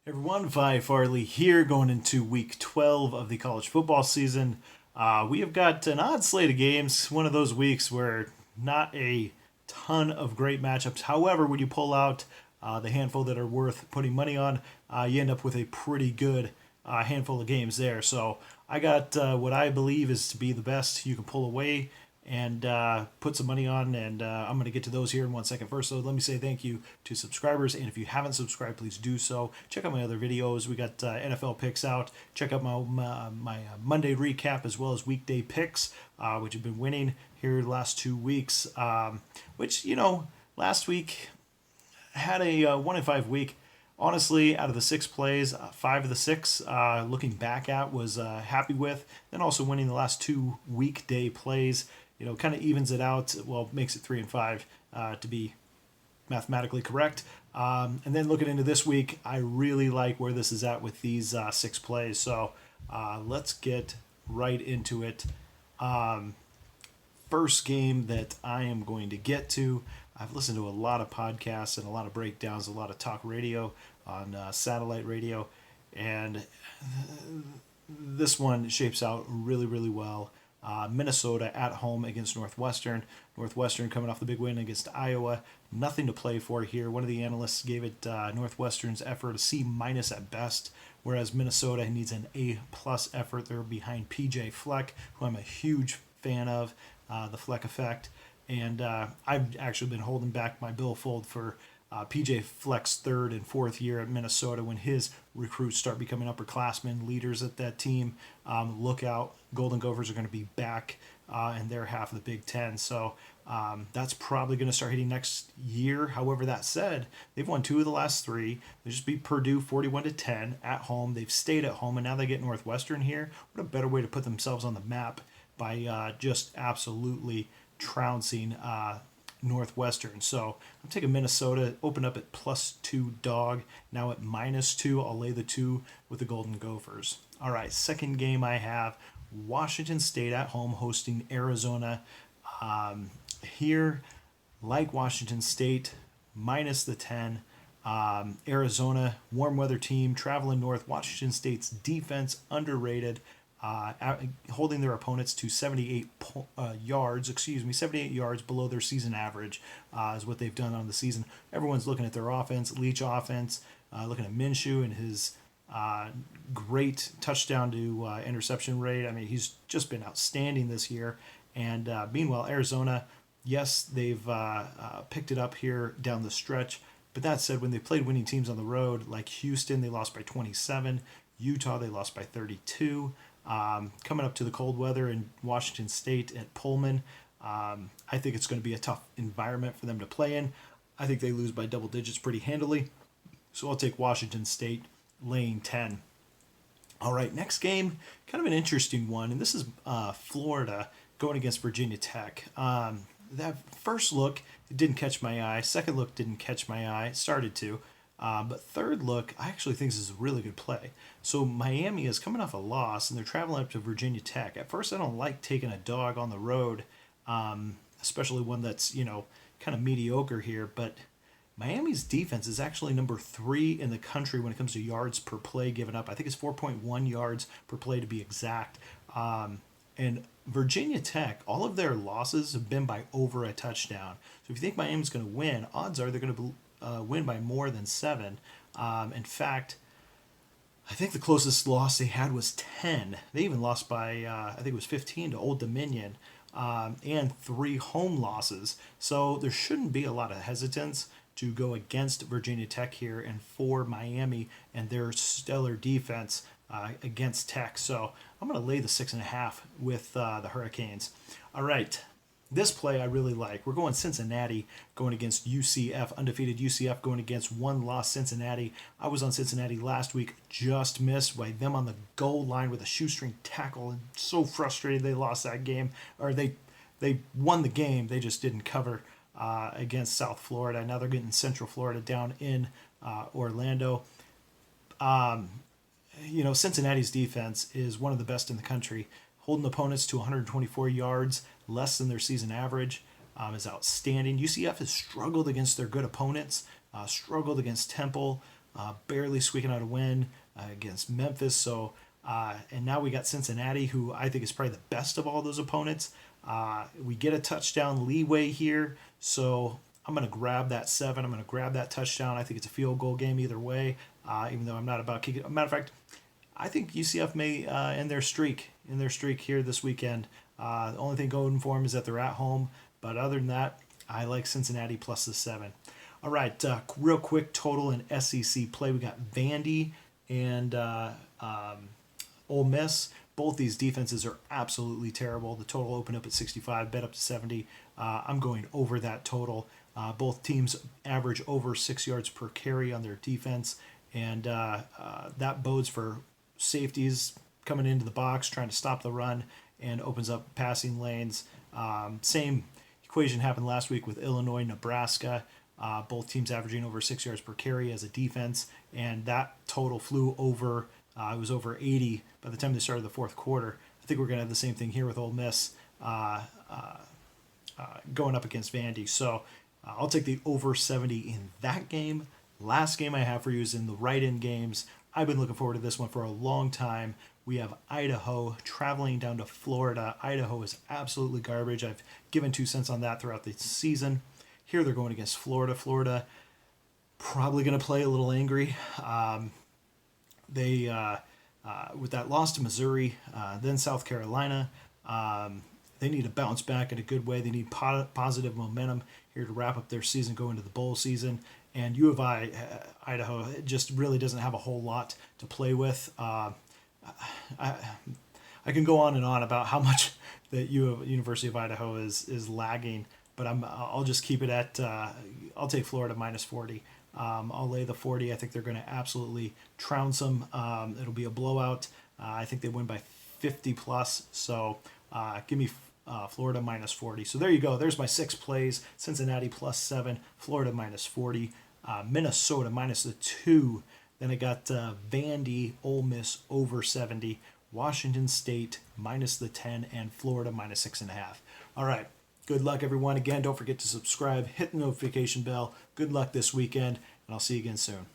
Everyone, Phi Farley here, going into week 12 of the college football season. We have got an odd slate of games, one of those weeks where not a ton of great matchups. However, when you pull out the handful that are worth putting money on, you end up with a pretty good handful of games there. So I got what I believe is to be the best you can pull away and put some money on. And I'm going to get to those here in 1 second. First, so let me say thank you to subscribers. And if you haven't subscribed, please do so. Check out my other videos. We got NFL picks out. Check out my Monday recap as well as weekday picks, which have been winning here the last 2 weeks. Which, last week had a 1 in 5 week. Honestly, out of the 6 plays, 5 of the 6, looking back at, was happy with. Then also winning the last 2 weekday plays, kind of evens it out. Well, makes it 3 and 5 to be mathematically correct. And then looking into this week, I really like where this is at with these 6 plays. So let's get right into it. First game that I am going to get to. I've listened to a lot of podcasts and a lot of breakdowns, a lot of talk radio on satellite radio, and this one shapes out really, really well. Minnesota at home against Northwestern. Northwestern coming off the big win against Iowa. Nothing to play for here. One of the analysts gave it Northwestern's effort a C minus at best, whereas Minnesota needs an A plus effort. They're behind PJ Fleck, who I'm a huge fan of, the Fleck effect. And I've actually been holding back my billfold for PJ Fleck's 3rd and 4th year at Minnesota when his recruits start becoming upperclassmen, leaders at that team. Look out. Golden Gophers are going to be back in their half of the Big Ten. So that's probably going to start hitting next year. However, that said, they've won 2 of the last 3. They just beat Purdue 41-10 at home. They've stayed at home, and now they get Northwestern here. What a better way to put themselves on the map by just absolutely trouncing Northwestern. So I'm taking Minnesota, open up at +2 dog, now at -2. I'll lay the 2 with the Golden Gophers. All right, second game I have, Washington State at home hosting Arizona. Here, like Washington State, minus the 10. Arizona, warm weather team, traveling north. Washington State's defense, underrated. Holding their opponents to 78 yards below their season average is what they've done on the season. Everyone's looking at their offense, Leach offense, looking at Minshew and his great touchdown to interception rate. I mean, he's just been outstanding this year. And meanwhile, Arizona, yes, they've picked it up here down the stretch. But that said, when they played winning teams on the road, like Houston, they lost by 27. Utah, they lost by 32. Coming up to the cold weather in Washington State at Pullman, I think it's going to be a tough environment for them to play in. I think they lose by double digits pretty handily. So I'll take Washington State laying 10. All right, next game, kind of an interesting one, and this is Florida going against Virginia Tech. That first look, it didn't catch my eye. Second look didn't catch my eye. It started to. But third look, I actually think this is a really good play. So Miami is coming off a loss, and they're traveling up to Virginia Tech. At first, I don't like taking a dog on the road, especially one that's, kind of mediocre here. But Miami's defense is actually number 3 in the country when it comes to yards per play given up. I think it's 4.1 yards per play to be exact. And Virginia Tech, all of their losses have been by over a touchdown. So if you think Miami's going to win, odds are they're going to win by more than 7. In fact, I think the closest loss they had was 10. They even lost by, I think it was 15 to Old Dominion, and 3 home losses. So there shouldn't be a lot of hesitance to go against Virginia Tech here and for Miami and their stellar defense against Tech. So I'm going to lay the 6.5 with the Hurricanes. All right. This play I really like. We're going Cincinnati going against UCF, undefeated UCF going against 1-loss Cincinnati. I was on Cincinnati last week, just missed by them on the goal line with a shoestring tackle, and so frustrated they lost that game. Or they won the game, they just didn't cover against South Florida. Now they're getting Central Florida down in Orlando. Cincinnati's defense is one of the best in the country. Holding opponents to 124 yards, less than their season average, is outstanding. UCF has struggled against their good opponents, struggled against Temple, barely squeaking out a win against Memphis. So, and now we got Cincinnati, who I think is probably the best of all those opponents. We get a touchdown leeway here, so I'm going to grab that 7. I'm going to grab that touchdown. I think it's a field goal game either way, even though I'm not about kicking. Matter of fact, I think UCF may end their streak here this weekend. The only thing going for them is that they're at home, but other than that, I like Cincinnati plus the 7. All right, real quick total in SEC play. We got Vandy and Ole Miss. Both these defenses are absolutely terrible. The total opened up at 65, bet up to 70. I'm going over that total. Both teams average over 6 yards per carry on their defense, and that bodes for safeties coming into the box, trying to stop the run, and opens up passing lanes. Same equation happened last week with Illinois, Nebraska. Both teams averaging over 6 yards per carry as a defense, and that total flew over. It was over 80 by the time they started the fourth quarter. I think we're going to have the same thing here with Ole Miss going up against Vandy. So I'll take the over 70 in that game. Last game I have for you is in the write-in games. I've been looking forward to this one for a long time. We have Idaho traveling down to Florida. Idaho is absolutely garbage. I've given 2 cents on that throughout the season. Here they're going against Florida. Florida probably going to play a little angry. They with that loss to Missouri, then South Carolina, they need to bounce back in a good way. They need positive momentum here to wrap up their season, go into the bowl season. And U of I, Idaho, just really doesn't have a whole lot to play with. I can go on and on about how much the University of Idaho is lagging, but I'll just keep it at I'll take Florida minus 40. I'll lay the 40. I think they're going to absolutely trounce them. It'll be a blowout. I think they win by 50 plus. So give me Florida minus 40. So there you go. There's my 6 plays. Cincinnati plus 7. Florida minus 40. Minnesota minus the 2. Then I got Vandy, Ole Miss over 70. Washington State minus the 10. And Florida minus 6.5. All right. Good luck, everyone. Again, don't forget to subscribe, hit the notification bell. Good luck this weekend, and I'll see you again soon.